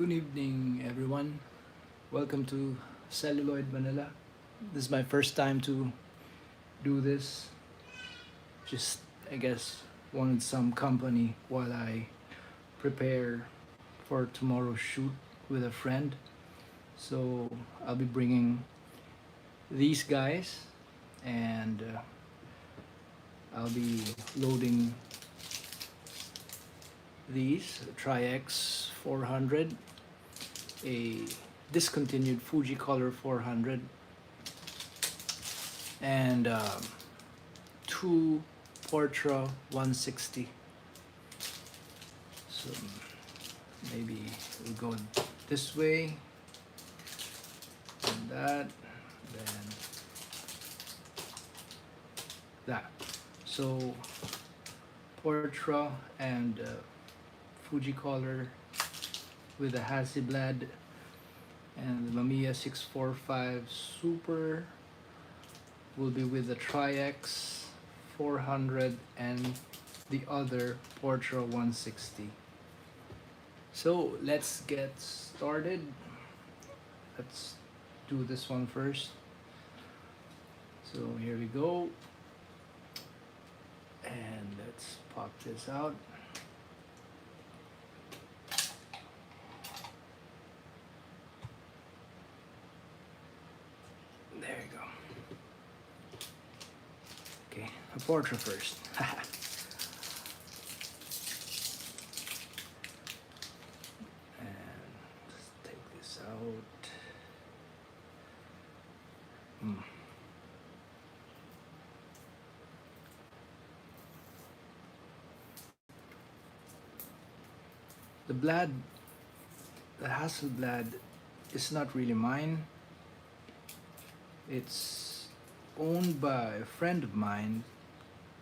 Good evening, everyone. Welcome to Celluloid Manila. This is my first time to do this. Just, I guess, wanted some company while I prepare for tomorrow's shoot with a friend. So I'll be bringing these guys and I'll be loading these Tri-X 400, a discontinued Fuji Color 400, and two Portra 160. So maybe we'll go this way and that, then that. So Portra and Fuji Color with the Hasselblad and the Mamiya 645 Super will be with the Tri-X 400 and the other Portra 160. So let's get started. Let's do this one first. So here we go. And let's pop this out. There you go. Okay, a Portra first. And let's take this out. The Hasselblad is not really mine. It's owned by a friend of mine,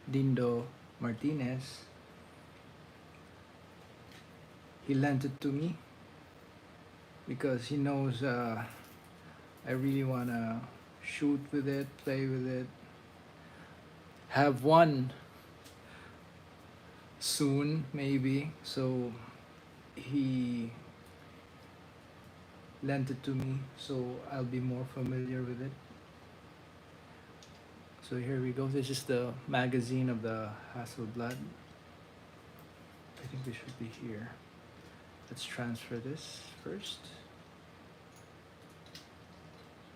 Dindo Martinez. He lent it to me because he knows I really want to shoot with it, play with it, have one soon maybe. So he lent it to me so I'll be more familiar with it. So here we go. This is the magazine of the Hasselblad. I think we should be here. Let's transfer this first.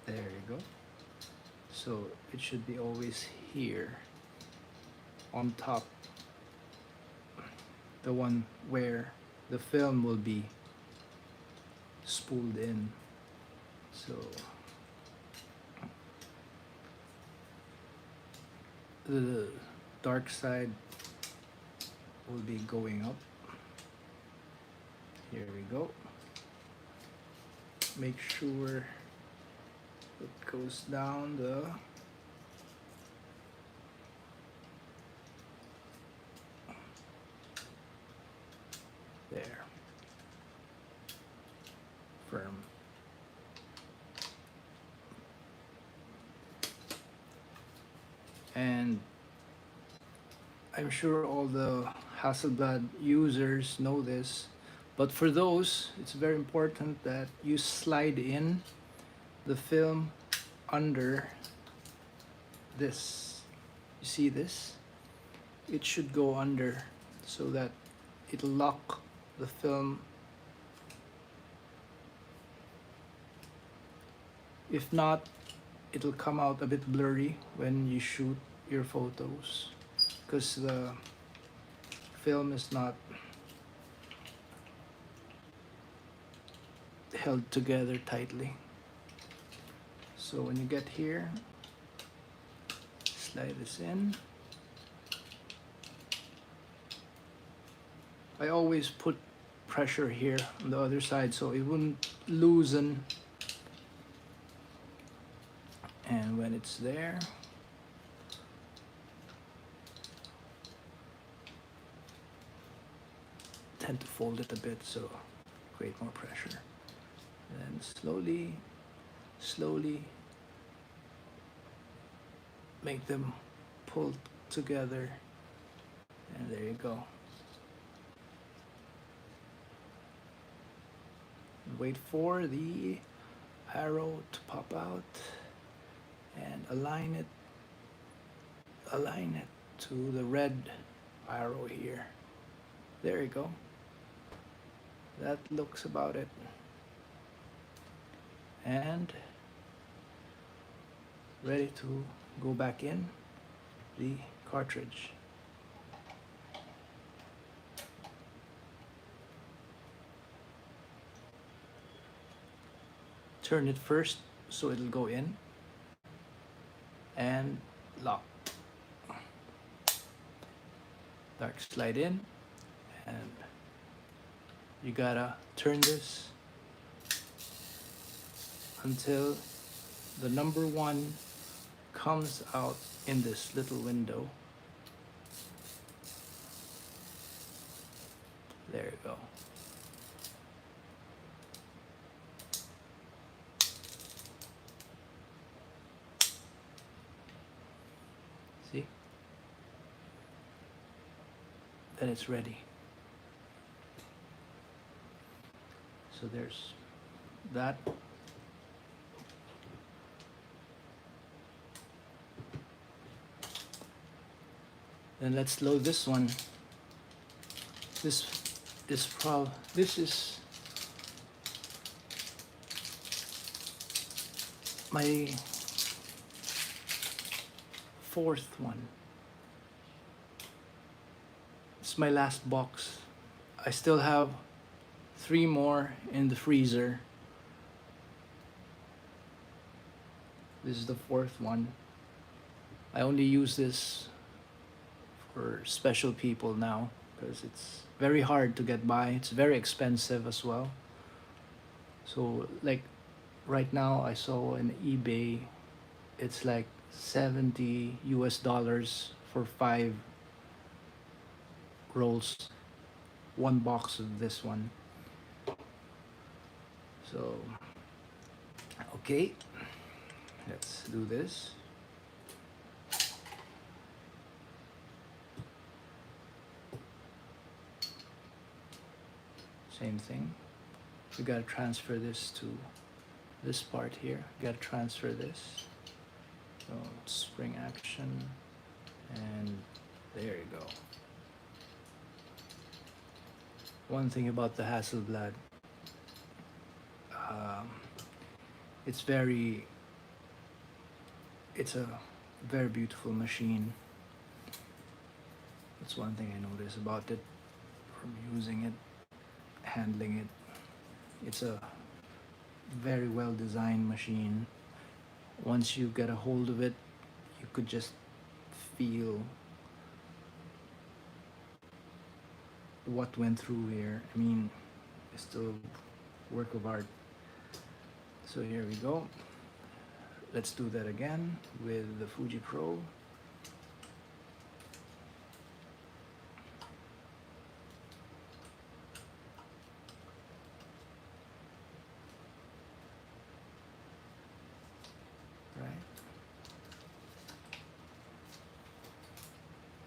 There you go. So it should be always here on top, the one where the film will be spooled in. So the dark side will be going up. Here we go. Make sure it goes down the there. Firm. And I'm sure all the Hasselblad users know this, but for those, it's very important that you slide in the film under this. You see this? It should go under so that it'll lock the film. If not, it'll come out a bit blurry when you shoot your photos because the film is not held together tightly. So when you get here, slide this in. I always put pressure here on the other side so it wouldn't loosen. And when it's there, tend to fold it a bit so create more pressure. And then slowly make them pull together, and there you go. wait for the arrow to pop out and align it to the red arrow here. There you go. That looks about it. And ready to go back in the cartridge. Turn it first so it'll go in and lock. Dark slide in, and you gotta turn this until the number 1 comes out in this little window. There you go. See? Then it's ready. So there's that. Then let's load this one. This is my 4th one. It's my last box. I still have 3 more in the freezer. This is the 4th one. I only use this for special people now because it's very hard to get by. It's very expensive as well. So like right now I saw on eBay it's like $70 for 5 rolls, 1 box of this one. So okay, let's do this. Same thing. We gotta transfer this to this part here. We gotta transfer this. So spring action, and there you go. One thing about the Hasselblad, it's a very beautiful machine. That's one thing I notice about it from using it, handling it. It's a very well designed machine. Once you get a hold of it, you could just feel what went through here. I mean, it's still a work of art. So here we go. Let's do that again with the Fuji Pro. Right.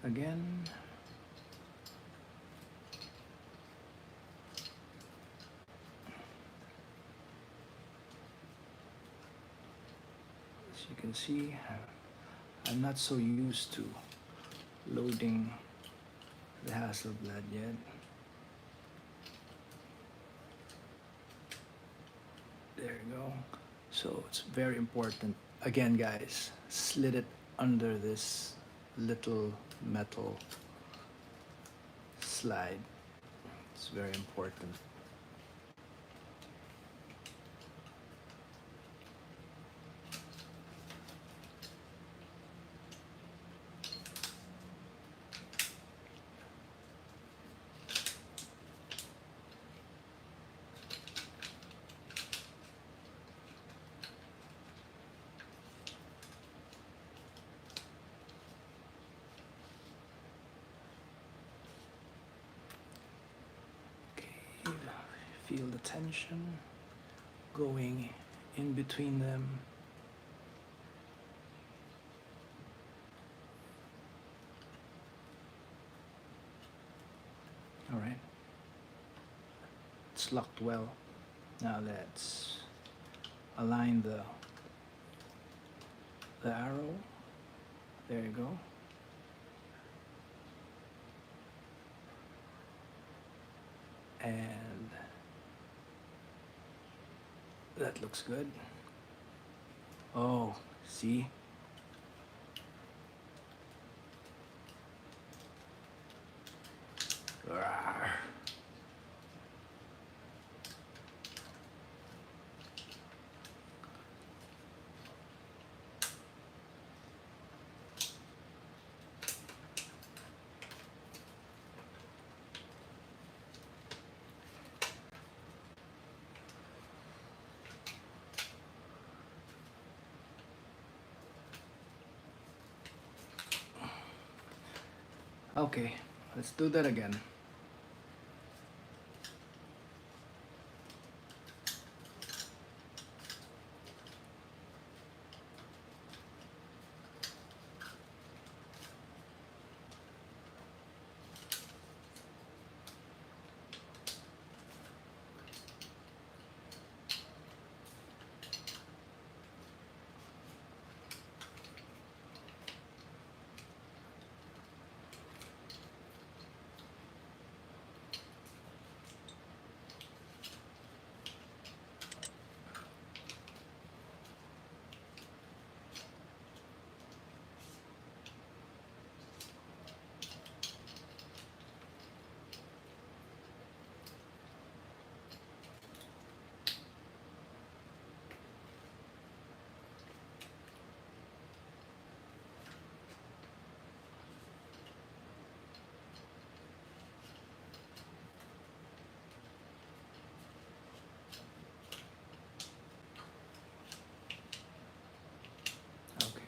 Again. You can see I'm not so used to loading the Hasselblad yet. There you go. So it's very important. Again, guys, slid it under this little metal slide. It's very important. Feel the tension going in between them. All right, it's locked well. Now let's align the arrow. There you go. And that looks good. Oh, see? Rawr. Okay, let's do that again. Okay.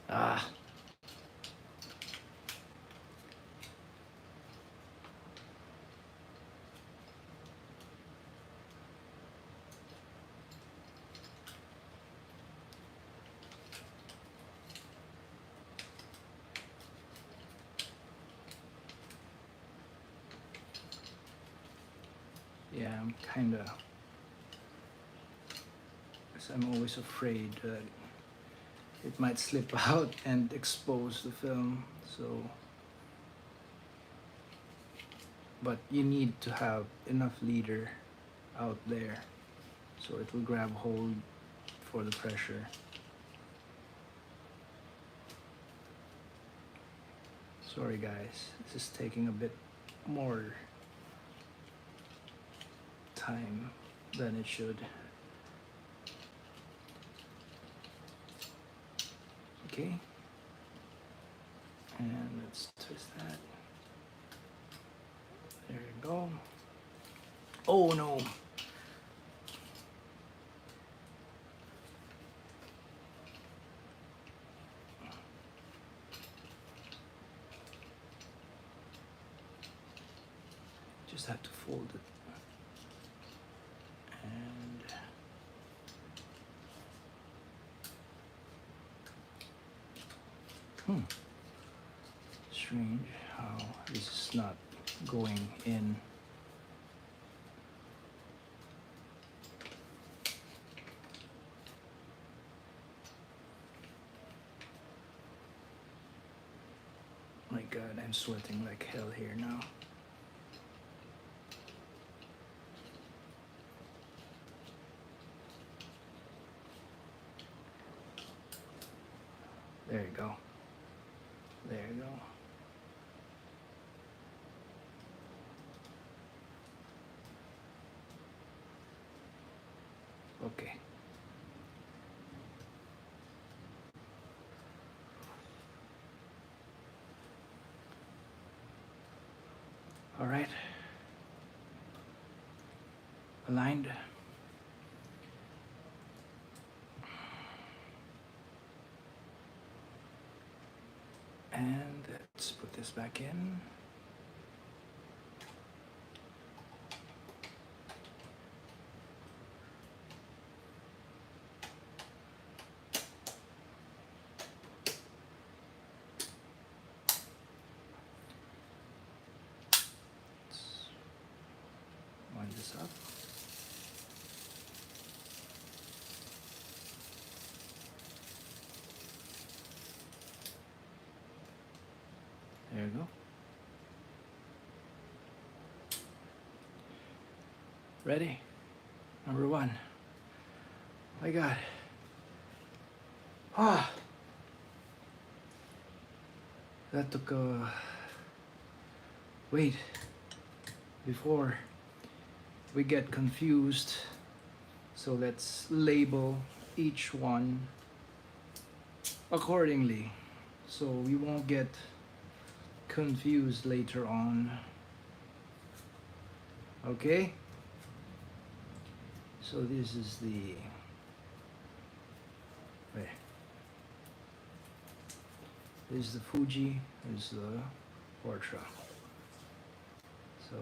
Ah. Yeah, I'm kinda, 'cause I'm always afraid that it might slip out and expose the film, so. But you need to have enough leader out there so it will grab hold for the pressure. Sorry guys, this is taking a bit more time than it should. Okay, and let's twist that. There you go. Oh no! Just have to fold it. And strange how this is not going in. My God, I'm sweating like hell here now. There you go. There you go. Okay. All right. Aligned. And let's put this back in. go. Ready? Number 1. My God. Ah. That took a... Wait. Before we get confused, so let's label each one accordingly, so we won't get confused later on. Okay? So this is the... Wait. This is the Fuji, this is the Portra. So,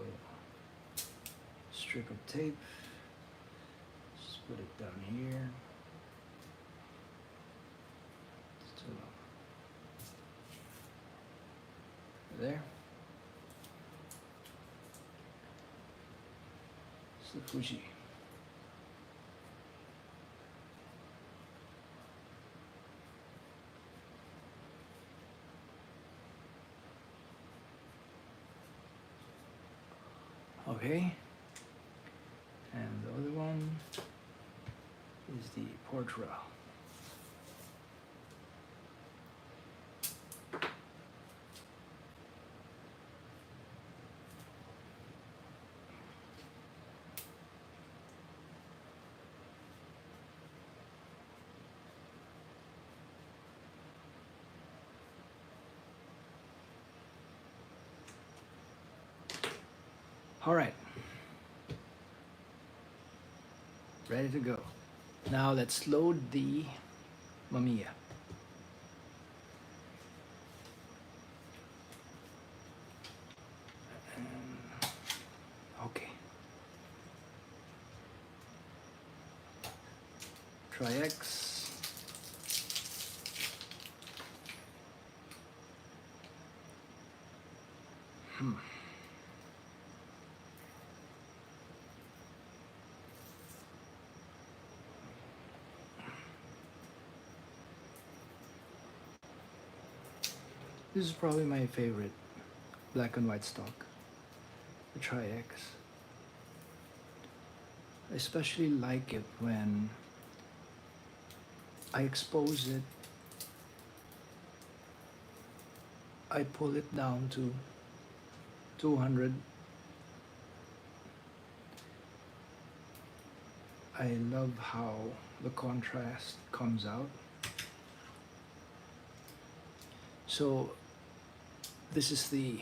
strip of tape, just put it down here. So, there. It's the Fuji. Okay, and the other one is the Portra. All right. Ready to go. Now let's load the Mamiya. Okay. Try X. This is probably my favorite black and white stock, the Tri-X. I especially like it when I expose it, I pull it down to 200. I love how the contrast comes out. So this is the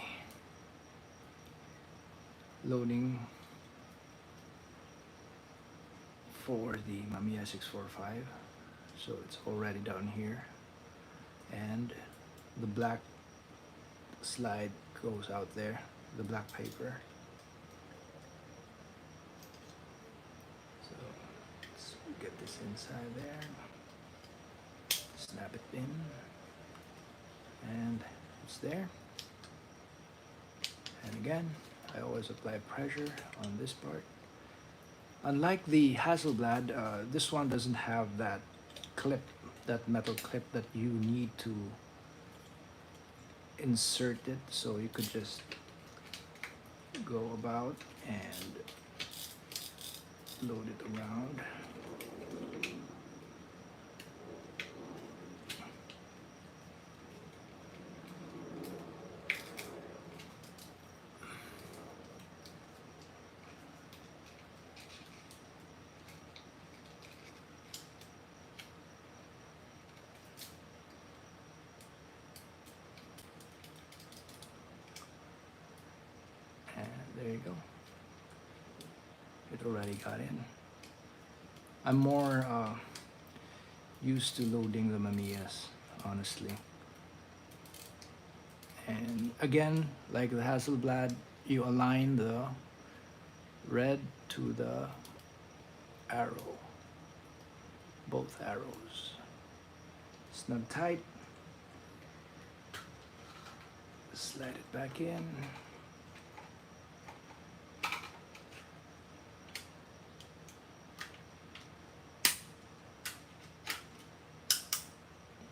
loading for the Mamiya 645. So it's already down here, and the black slide goes out there, the black paper. So let's get this inside there, snap it in, and it's there. And again, I always apply pressure on this part. Unlike the Hasselblad, this one doesn't have that clip, that metal clip that you need to insert it, so you could just go about and load it around. There you go. It already got in. I'm more used to loading the Mamiyas, honestly. And again, like the Hasselblad, you align the red to the arrow, both arrows. Snug tight. Slide it back in.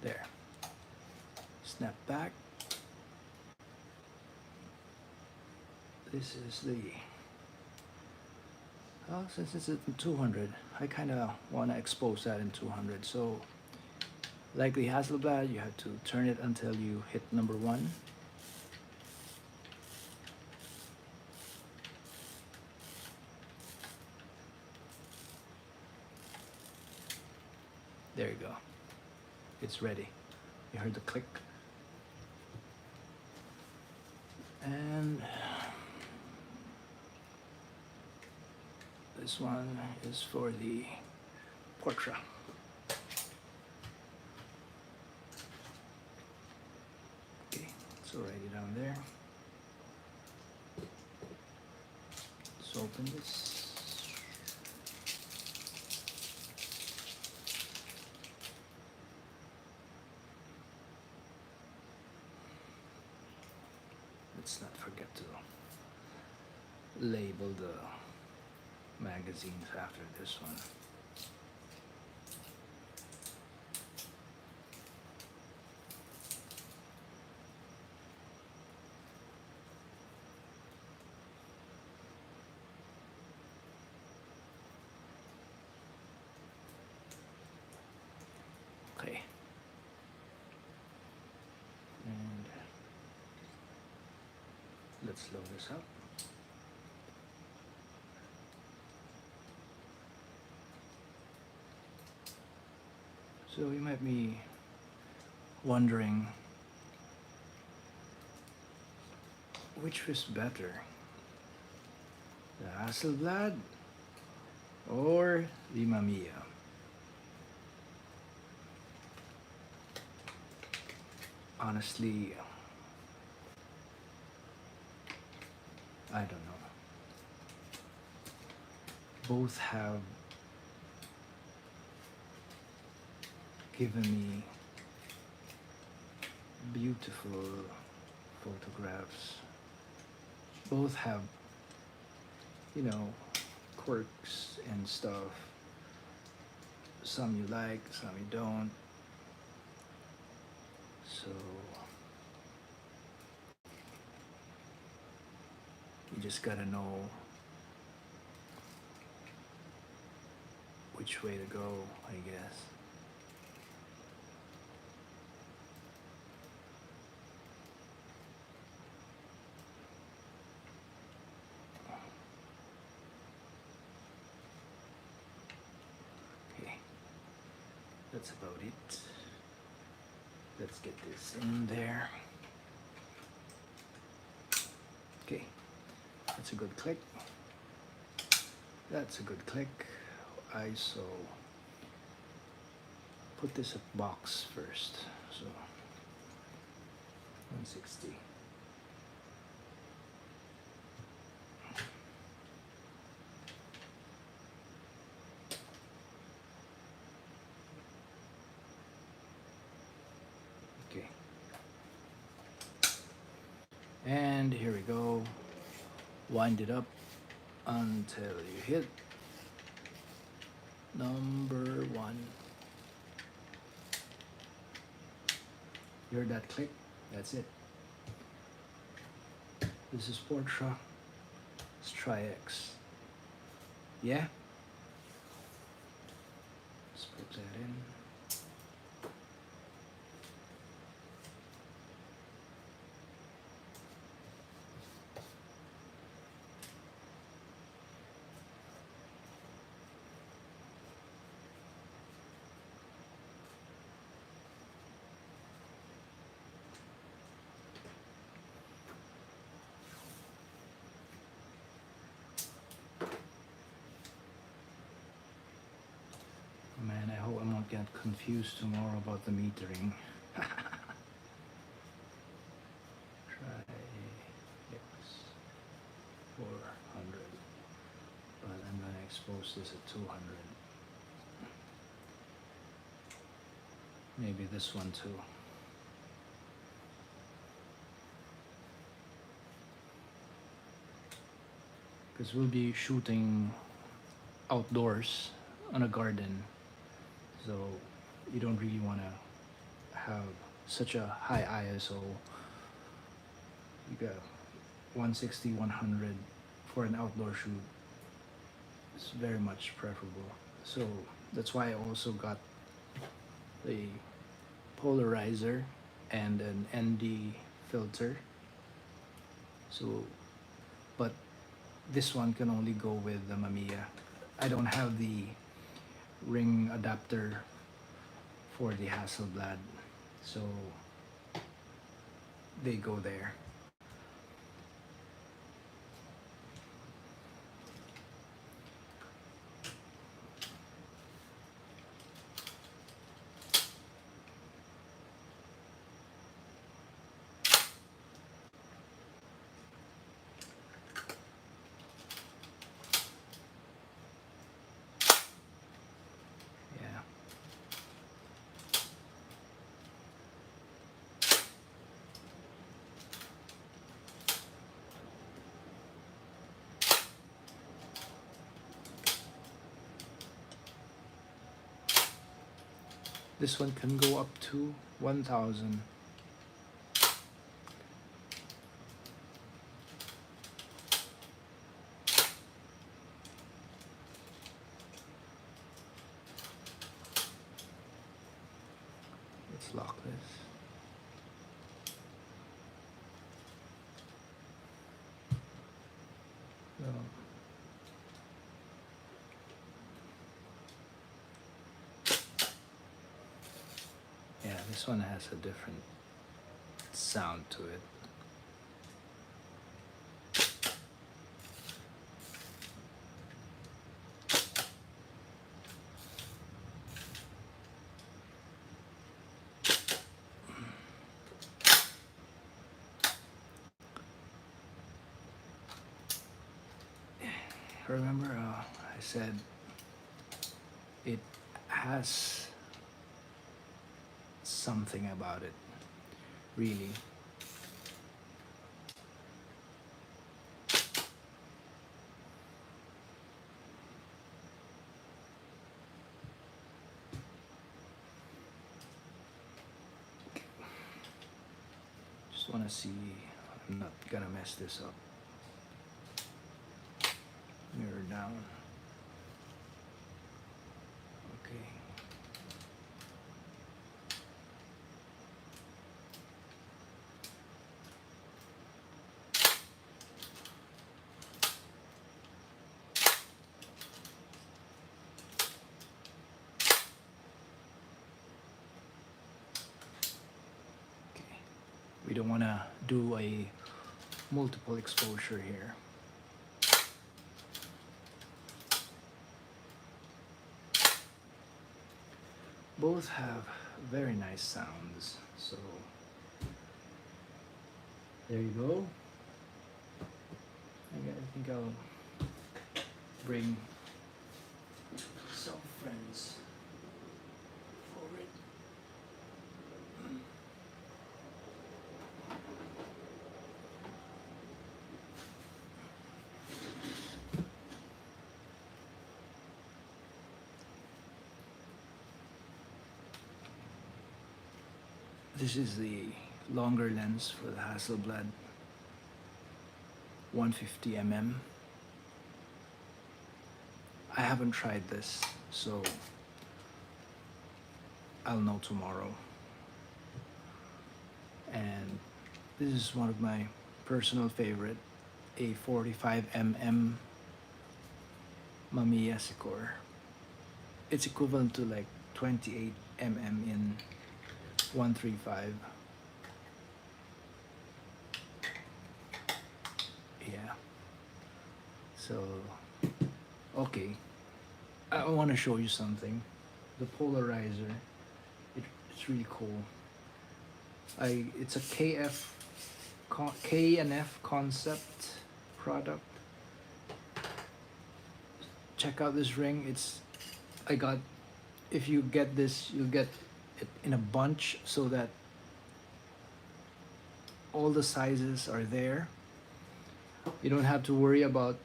There. Snap back. this is the, well, since it's at 200, I kind of want to expose that in 200. So like the Hasselblad, you have to turn it until you hit number 1. There you go. It's ready. You heard the click. And this one is for the Portra. Okay, so write it down there. Let's open this. Let's not forget to label the magazines after this one. Okay. And let's load this up. So you might be wondering which was better, the Hasselblad or the Mamiya. Honestly, I don't know. Both have given me beautiful photographs. Both have, you know, quirks and stuff. Some you like, some you don't. So you just gotta know which way to go, I guess. Okay, that's about it. Let's get this in there. Okay, that's a good click. That's a good click. ISO. Put this at box first. So 160. Okay. And here we go. Wind it up until you hit number 1. You heard that click? That's it. This is Portra. Let's try X. Yeah? Let's put that in. Man, I hope I won't get confused tomorrow about the metering. Try X 400, but I'm gonna expose this at 200. Maybe this one too. Because we'll be shooting outdoors on a garden. So you don't really want to have such a high ISO. You got 160, 100 for an outdoor shoot is very much preferable. So that's why I also got the polarizer and an ND filter. So, but this one can only go with the Mamiya. I don't have the ring adapter for the Hasselblad, so they go there. Yeah. This one can go up to 1,000. Let's lock this. No. Yeah, this one has a different sound to it. Remember, I said it has something about it, really. Just want to see I'm not gonna mess this up. Mirror down. Okay. Okay. We don't want to do a multiple exposure here. Both have very nice sounds, so there you go. I think I'll bring some friends for it. This is the longer lens for the Hasselblad 150 mm. I haven't tried this, so I'll know tomorrow. And this is one of my personal favorite, a 45 mm Mamiya Secor. It's equivalent to like 28 mm in 135. Yeah. So, okay. I want to show you something. The polarizer. It's really cool. It's a K&F concept product. Check out this ring. If you get this, you'll get it in a bunch so that all the sizes are there. You don't have to worry about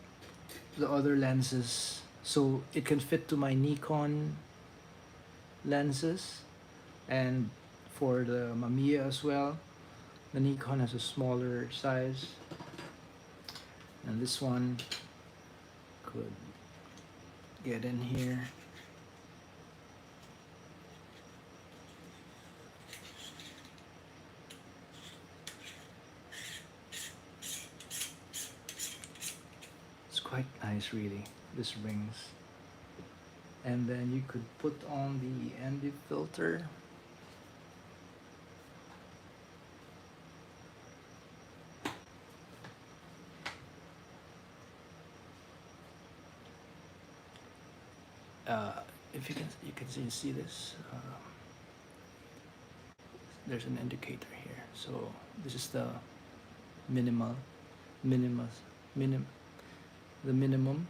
the other lenses, so it can fit to my Nikon lenses, and for the Mamiya as well. The Nikon has a smaller size, And this one could get in here. It's quite nice, really, this rings. And then you could put on the ND filter. If you can see this. There's an indicator here. So this is the minimal, minim, the minimum.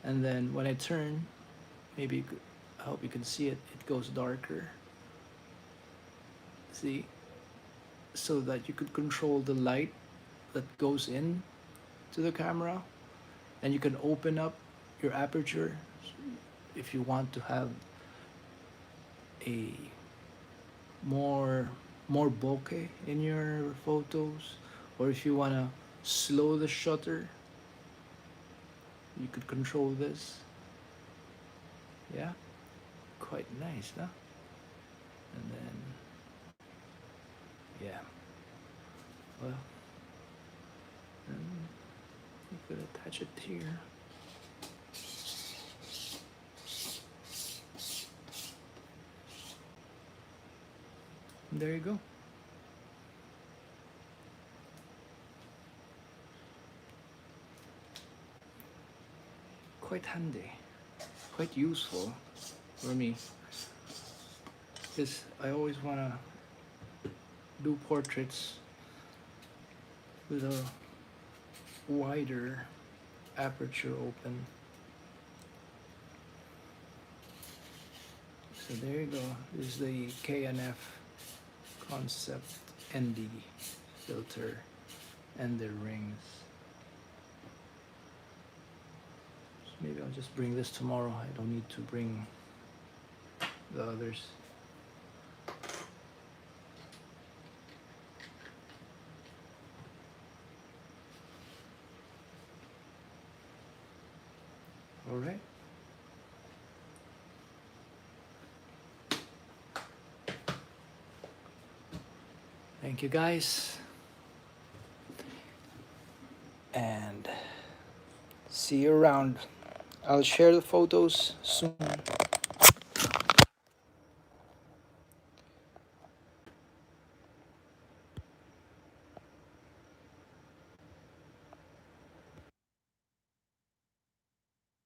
And then when I turn, maybe I hope you can see it. It goes darker. See, so that you could control the light that goes in to the camera, and you can open up your aperture if you want to have a more bokeh in your photos, or if you want to slow the shutter, you could control this. Yeah, quite nice, huh? And then yeah, well, then you could attach it here. And there you go. Quite handy, quite useful for me, because I always want to do portraits with a wider aperture open. So there you go. This is the KNF Concept ND filter and the rings. So maybe I'll just bring this tomorrow. I don't need to bring the others. All right. Thank you guys. And see you around. I'll share the photos soon.